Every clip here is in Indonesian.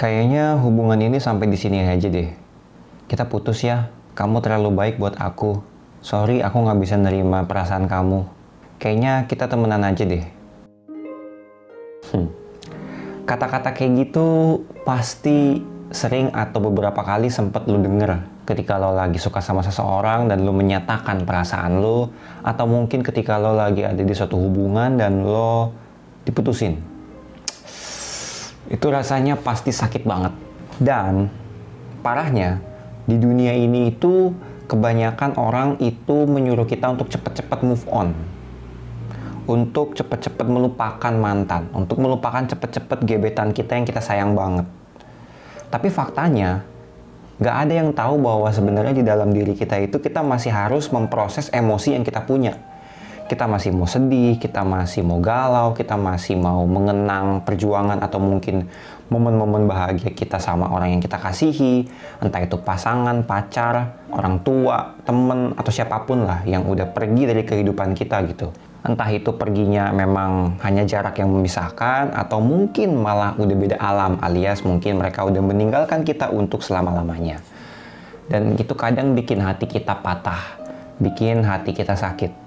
Kayaknya hubungan ini sampai di sini aja deh. Kita putus ya. Kamu terlalu baik buat aku. Sorry, aku nggak bisa nerima perasaan kamu. Kayaknya kita temenan aja deh. Kata-kata kayak gitu pasti sering atau beberapa kali sempet lu denger ketika lo lagi suka sama seseorang dan lo menyatakan perasaan lo, atau mungkin ketika lo lagi ada di suatu hubungan dan lo diputusin. Itu rasanya pasti sakit banget. Dan parahnya, di dunia ini itu kebanyakan orang itu menyuruh kita untuk cepet-cepet move on, untuk cepet-cepet melupakan mantan, untuk melupakan cepet-cepet gebetan kita yang kita sayang banget. Tapi faktanya, nggak ada yang tahu bahwa sebenarnya di dalam diri kita itu kita masih harus memproses emosi yang kita punya. Kita masih mau sedih, kita masih mau galau, kita masih mau mengenang perjuangan atau mungkin momen-momen bahagia kita sama orang yang kita kasihi, entah itu pasangan, pacar, orang tua, temen, atau siapapun lah yang udah pergi dari kehidupan kita gitu. Entah itu perginya memang hanya jarak yang memisahkan, atau mungkin malah udah beda alam, alias mungkin mereka udah meninggalkan kita untuk selama-lamanya. Dan itu kadang bikin hati kita patah, bikin hati kita sakit.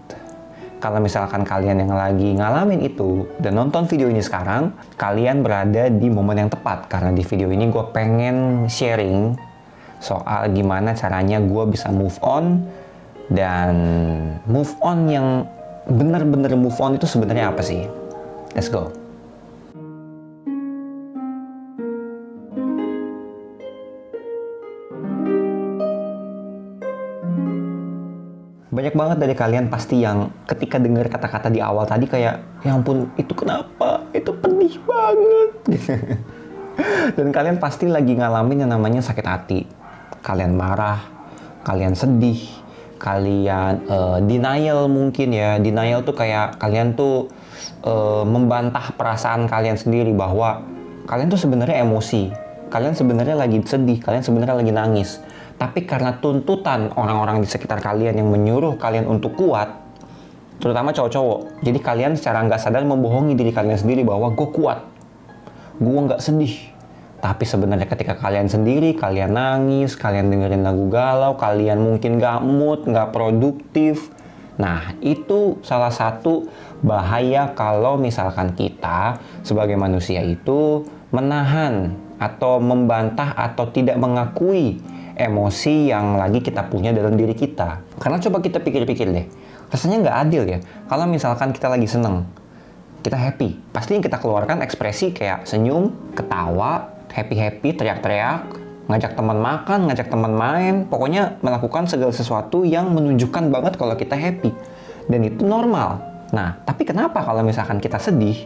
Kalau misalkan kalian yang lagi ngalamin itu dan nonton video ini sekarang, kalian berada di momen yang tepat. Karena di video ini gue pengen sharing soal gimana caranya gue bisa move on. Dan move on yang bener-bener move on itu sebenarnya apa sih? Let's go. Banyak banget dari kalian pasti yang ketika dengar kata-kata di awal tadi kayak, ya ampun, itu kenapa? Itu pedih banget. Dan kalian pasti lagi ngalamin yang namanya sakit hati. Kalian marah, kalian sedih, kalian denial mungkin ya. Denial tuh kayak kalian tuh membantah perasaan kalian sendiri bahwa kalian tuh sebenarnya emosi. Kalian sebenarnya lagi sedih, kalian sebenarnya lagi nangis. Tapi karena tuntutan orang-orang di sekitar kalian yang menyuruh kalian untuk kuat, terutama cowok-cowok, jadi kalian secara nggak sadar membohongi diri kalian sendiri bahwa gue kuat, gue nggak sedih. Tapi sebenarnya ketika kalian sendiri, kalian nangis, kalian dengerin lagu galau, kalian mungkin nggak mood, nggak produktif. Nah, itu salah satu bahaya kalau misalkan kita sebagai manusia itu menahan atau membantah atau tidak mengakui emosi yang lagi kita punya dalam diri kita. Karena coba kita pikir-pikir deh, rasanya nggak adil ya. Kalau misalkan kita lagi seneng, kita happy, pasti yang kita keluarkan ekspresi kayak senyum, ketawa, happy-happy, teriak-teriak, ngajak teman makan, ngajak teman main, pokoknya melakukan segala sesuatu yang menunjukkan banget kalau kita happy. Dan itu normal. Nah, tapi kenapa kalau misalkan kita sedih,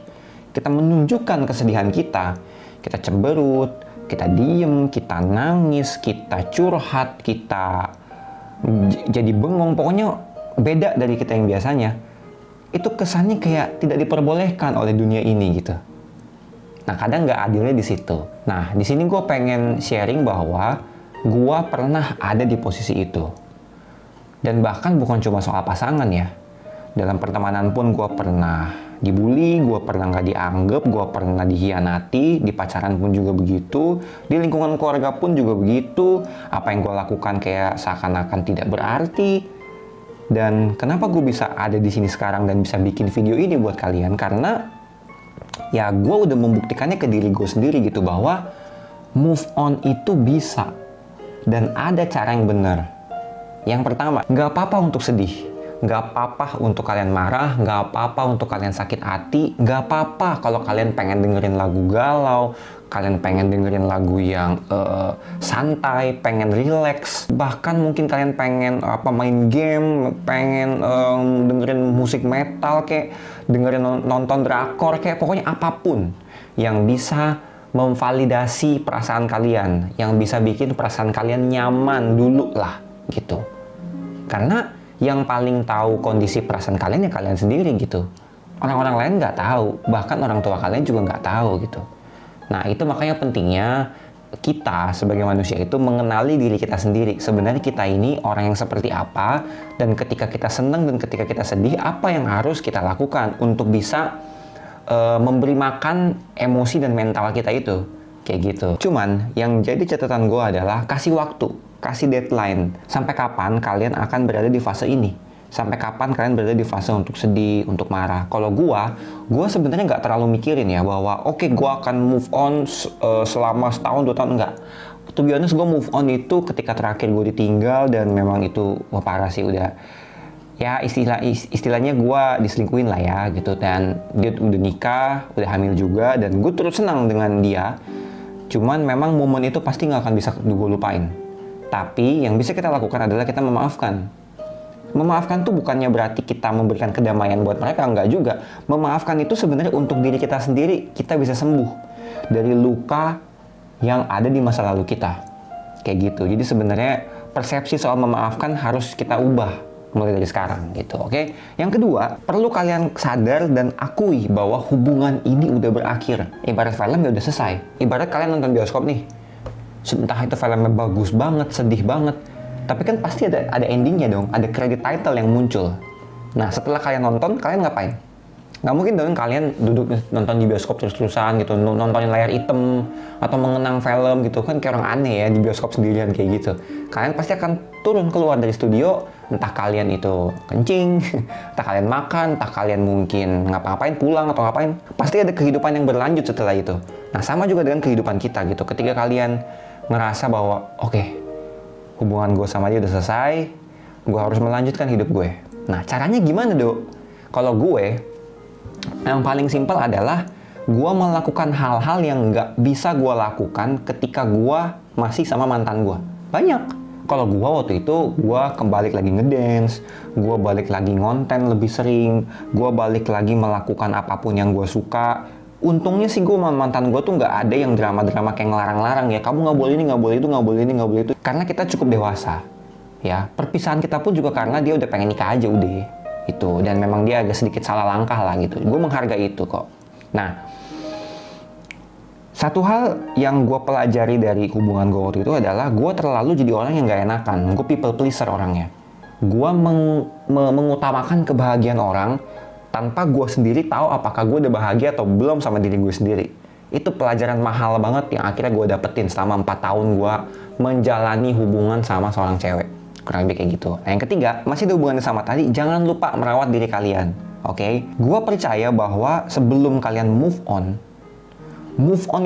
kita menunjukkan kesedihan kita cemberut, kita diem, kita nangis, kita curhat, kita jadi bengong, pokoknya beda dari kita yang biasanya. Itu kesannya kayak tidak diperbolehkan oleh dunia ini gitu. Nah, kadang nggak adilnya di situ. Nah, di sini gue pengen sharing bahwa gue pernah ada di posisi itu. Dan bahkan bukan cuma soal pasangan ya. Dalam pertemanan pun gue pernah dibully, gue pernah nggak dianggap, gue pernah dikhianati, di pacaran pun juga begitu, di lingkungan keluarga pun juga begitu. Apa yang gue lakukan kayak seakan-akan tidak berarti. Dan kenapa gue bisa ada di sini sekarang dan bisa bikin video ini buat kalian? Karena ya gue udah membuktikannya ke diri gue sendiri gitu, bahwa move on itu bisa dan ada cara yang benar. Yang pertama, nggak apa-apa untuk sedih. Nggak apa-apa untuk kalian marah, nggak apa-apa untuk kalian sakit hati, nggak apa-apa kalau kalian pengen dengerin lagu galau, kalian pengen dengerin lagu yang santai, pengen relax, bahkan mungkin kalian pengen main game, pengen dengerin musik metal, kayak dengerin nonton drakor, kayak pokoknya apapun yang bisa memvalidasi perasaan kalian, yang bisa bikin perasaan kalian nyaman dulu lah gitu. Karena yang paling tahu kondisi perasaan kalian ya kalian sendiri gitu. Orang-orang lain nggak tahu, bahkan orang tua kalian juga nggak tahu gitu. Nah, itu makanya pentingnya kita sebagai manusia itu mengenali diri kita sendiri. Sebenarnya kita ini orang yang seperti apa, dan ketika kita senang dan ketika kita sedih, apa yang harus kita lakukan untuk bisa memberi makan emosi dan mental kita itu. Kayak gitu. Cuman yang jadi catatan gue adalah kasih waktu, kasih deadline. Sampai kapan kalian akan berada di fase ini? Sampai kapan kalian berada di fase untuk sedih, untuk marah? Kalau gue sebenarnya nggak terlalu mikirin ya bahwa oke, gue akan move on selama setahun 2 tahun, enggak. To be honest, gue move on itu ketika terakhir gue ditinggal dan memang itu wah, parah sih, udah ya istilahnya gue diselingkuhin lah ya gitu, dan dia udah nikah, udah hamil juga, dan gue terus senang dengan dia. Cuman memang momen itu pasti nggak akan bisa gue lupain. Tapi yang bisa kita lakukan adalah kita memaafkan. Memaafkan tuh bukannya berarti kita memberikan kedamaian buat mereka, enggak juga. Memaafkan itu sebenarnya untuk diri kita sendiri, kita bisa sembuh dari luka yang ada di masa lalu kita. Kayak gitu. Jadi sebenarnya persepsi soal memaafkan harus kita ubah mulai dari sekarang gitu, oke? Yang kedua, perlu kalian sadar dan akui bahwa hubungan ini udah berakhir. Ibarat film ya udah selesai. Ibarat kalian nonton bioskop nih, entah itu filmnya bagus banget, sedih banget, tapi kan pasti ada endingnya dong, ada credit title yang muncul. Nah, setelah kalian nonton, kalian ngapain? Nggak mungkin dong kalian duduk nonton di bioskop terus-terusan gitu, nontonin layar hitam atau mengenang film gitu, kan kayak orang aneh ya di bioskop sendirian kayak gitu. Kalian pasti akan turun keluar dari studio, entah kalian itu kencing, entah kalian makan, entah kalian mungkin ngapa-ngapain, pulang atau ngapain. Pasti ada kehidupan yang berlanjut setelah itu. Nah, sama juga dengan kehidupan kita gitu. Ketika kalian ngerasa bahwa oke, hubungan gue sama dia udah selesai, gue harus melanjutkan hidup gue. Nah, caranya gimana dok? Kalau gue, yang paling simpel adalah gue melakukan hal-hal yang nggak bisa gue lakukan ketika gue masih sama mantan gue. Banyak. Kalau gue waktu itu, gue kembali lagi ngedance, gue balik lagi ngonten lebih sering, gue balik lagi melakukan apapun yang gue suka. Untungnya sih gue sama mantan gue tuh nggak ada yang drama-drama kayak ngelarang-larang ya, kamu nggak boleh ini, nggak boleh itu, nggak boleh ini, nggak boleh itu. Karena kita cukup dewasa. Ya, perpisahan kita pun juga karena dia udah pengen nikah aja udah. Itu, dan memang dia agak sedikit salah langkah lah gitu. Gue menghargai itu kok. Nah, satu hal yang gue pelajari dari hubungan gue waktu itu adalah gue terlalu jadi orang yang gak enakan. Gue people pleaser orangnya. Gue mengutamakan kebahagiaan orang tanpa gue sendiri tahu apakah gue udah bahagia atau belum sama diri gue sendiri. Itu pelajaran mahal banget yang akhirnya gue dapetin selama 4 tahun gue menjalani hubungan sama seorang cewek. Kurang lebih kayak gitu. Nah, yang ketiga, masih ada hubungannya sama tadi, jangan lupa merawat diri kalian. Oke? Gue percaya bahwa sebelum kalian move on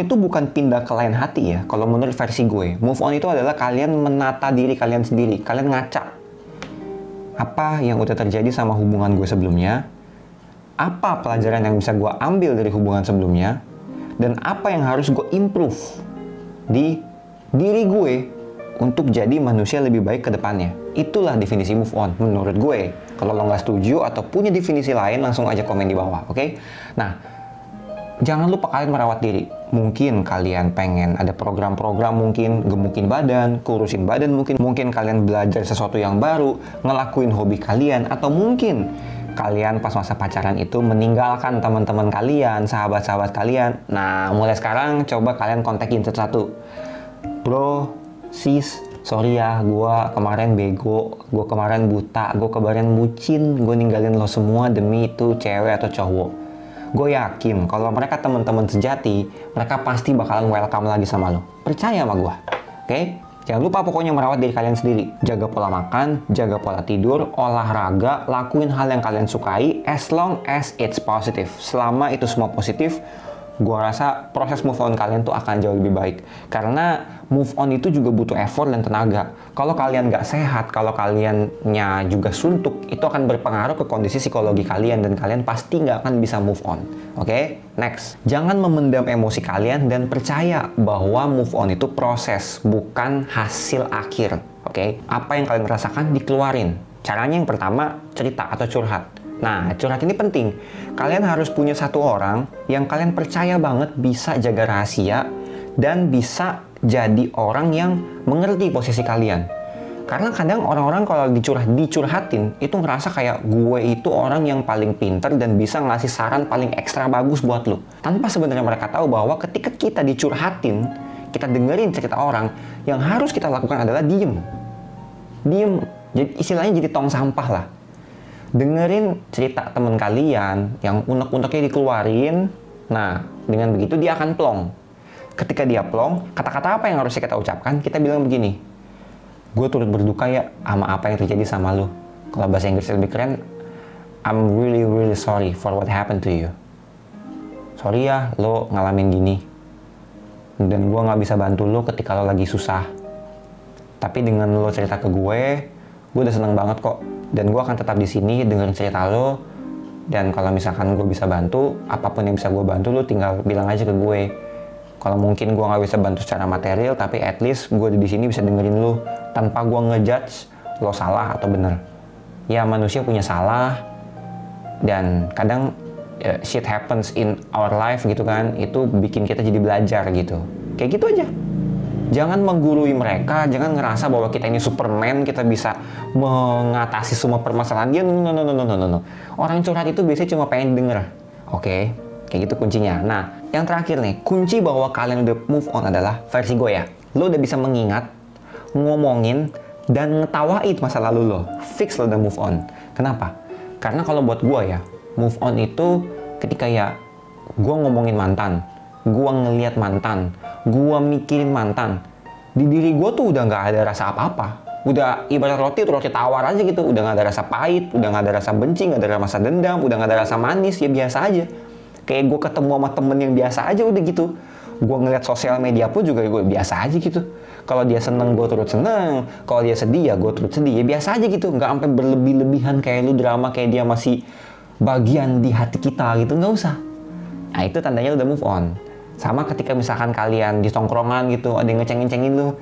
itu bukan pindah ke lain hati ya. Kalau menurut versi gue, move on itu adalah kalian menata diri kalian sendiri. Kalian ngaca. Apa yang udah terjadi sama hubungan gue sebelumnya? Apa pelajaran yang bisa gue ambil dari hubungan sebelumnya? Dan apa yang harus gue improve di diri gue untuk jadi manusia lebih baik ke depannya. Itulah definisi move on menurut gue. Kalau lo nggak setuju atau punya definisi lain, langsung aja komen di bawah, oke? Nah, jangan lupa kalian merawat diri. Mungkin kalian pengen ada program-program, mungkin gemukin badan, kurusin badan, mungkin kalian belajar sesuatu yang baru, ngelakuin hobi kalian, atau mungkin kalian pas masa pacaran itu meninggalkan teman-teman kalian, sahabat-sahabat kalian. Nah, mulai sekarang coba kalian kontakin satu-satu. Bro, sis, sorry ya, gue kemarin bego, gue kemarin buta, gue kemarin bucin, gue ninggalin lo semua demi itu cewek atau cowok. Gue yakin kalau mereka teman-teman sejati, mereka pasti bakalan welcome lagi sama lo. Percaya sama gue, oke? Jangan lupa pokoknya merawat diri kalian sendiri. Jaga pola makan, jaga pola tidur, olahraga, lakuin hal yang kalian sukai as long as it's positive. Selama itu semua positif, gue rasa proses move on kalian tuh akan jauh lebih baik. Karena move on itu juga butuh effort dan tenaga. Kalau kalian nggak sehat, kalau kaliannya juga suntuk, itu akan berpengaruh ke kondisi psikologi kalian dan kalian pasti nggak akan bisa move on. Oke? Next. Jangan memendam emosi kalian dan percaya bahwa move on itu proses, bukan hasil akhir. Oke? Apa yang kalian rasakan dikeluarin. Caranya yang pertama, cerita atau curhat. Nah, curhat ini penting. Kalian harus punya satu orang yang kalian percaya banget bisa jaga rahasia dan bisa jadi orang yang mengerti posisi kalian. Karena kadang orang-orang kalau dicurhatin itu ngerasa kayak gue itu orang yang paling pintar dan bisa ngasih saran paling ekstra bagus buat lo. Tanpa sebenarnya mereka tahu bahwa ketika kita dicurhatin, kita dengerin cerita orang, yang harus kita lakukan adalah diem. Diem. Jadi istilahnya jadi tong sampah lah. Dengerin cerita teman kalian yang unek-uneknya dikeluarin. Nah, dengan begitu dia akan plong. Ketika dia plong, kata-kata apa yang harus kita ucapkan? Kita bilang begini, gue turut berduka ya sama apa yang terjadi sama lo. Kalau bahasa Inggris lebih keren, I'm really really sorry for what happened to you. Sorry ya lo ngalamin gini. Dan gue gak bisa bantu lo ketika lo lagi susah. Tapi dengan lo cerita ke gue udah seneng banget kok. Dan gue akan tetap di sini dengerin cerita lo. Dan kalau misalkan gue bisa bantu, apapun yang bisa gue bantu, lo tinggal bilang aja ke gue. Kalau mungkin gue nggak bisa bantu secara material, tapi at least gue di sini bisa dengerin lo tanpa gue ngejudge lo salah atau bener. Ya manusia punya salah, dan kadang shit happens in our life gitu kan, itu bikin kita jadi belajar gitu. Kayak gitu aja. Jangan menggurui mereka, jangan ngerasa bahwa kita ini Superman, kita bisa mengatasi semua permasalahan dia. No. Orang curhat itu biasanya cuma pengen denger. Oke? Kayak gitu kuncinya. Nah, yang terakhir nih, kunci bahwa kalian udah move on adalah versi gue ya. Lo udah bisa mengingat, ngomongin, dan ngetawain masa lalu lo. Fix lo udah move on. Kenapa? Karena kalau buat gue ya, move on itu ketika ya gue ngomongin mantan, gue ngeliat mantan, gue mikirin mantan. Di diri gue tuh udah gak ada rasa apa-apa. Udah ibarat roti tawar aja gitu. Udah gak ada rasa pahit, udah gak ada rasa benci, gak ada rasa dendam, udah gak ada rasa manis, ya biasa aja. Kayak gue ketemu sama temen yang biasa aja udah gitu. Gue ngeliat sosial media pun juga gue biasa aja gitu. Kalau dia seneng, gue turut seneng. Kalau dia sedih, ya gue turut sedih. Ya biasa aja gitu. Nggak sampai berlebih-lebihan kayak lu drama kayak dia masih bagian di hati kita gitu. Nggak usah. Nah itu tandanya udah move on. Sama ketika misalkan kalian di tongkrongan gitu, ada yang ngecengin-cengin lu.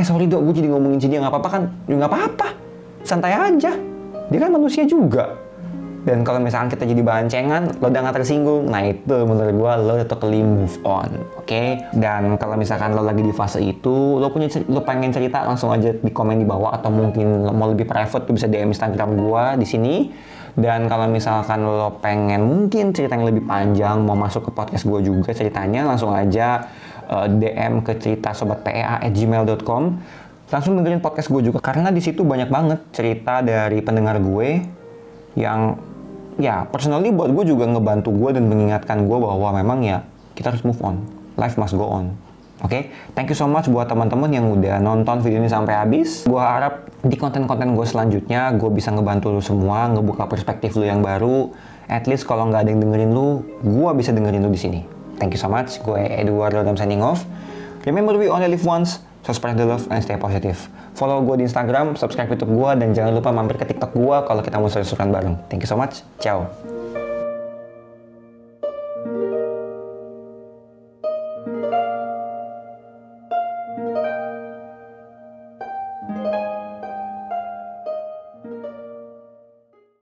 Sorry dok, gue jadi ngomongin dia nggak apa-apa kan? Ya nggak apa-apa. Santai aja. Dia kan manusia juga. Dan kalau misalkan kita jadi bahan cengan, lo udah gak tersinggung, nah itu menurut gue lo udah totally move on, oke? Dan kalau misalkan lo lagi di fase itu, lo pengen cerita, langsung aja di komen di bawah, atau mungkin lo mau lebih private, lo bisa DM Instagram gue di sini. Dan kalau misalkan lo pengen mungkin cerita yang lebih panjang, mau masuk ke podcast gue juga ceritanya, langsung aja DM ke ceritasobatpea@gmail.com. Langsung dengerin podcast gue juga, karena di situ banyak banget cerita dari pendengar gue yang ya personally buat gue juga ngebantu gue dan mengingatkan gue bahwa memang ya kita harus move on, life must go on. Oke, thank you so much buat teman-teman yang udah nonton video ini sampai habis. Gue harap di konten-konten gue selanjutnya gue bisa ngebantu lu semua, ngebuka perspektif lu yang baru. At least kalau nggak ada yang dengerin lu, gue bisa dengerin lu di sini. Thank you so much. Gue Eduardo, I'm signing off. Remember, we only live once, so spread the love and stay positive. Follow gue di Instagram, subscribe YouTube gue, dan jangan lupa mampir ke TikTok gue kalau kita mau seru-seruan bareng. Thank you so much. Ciao.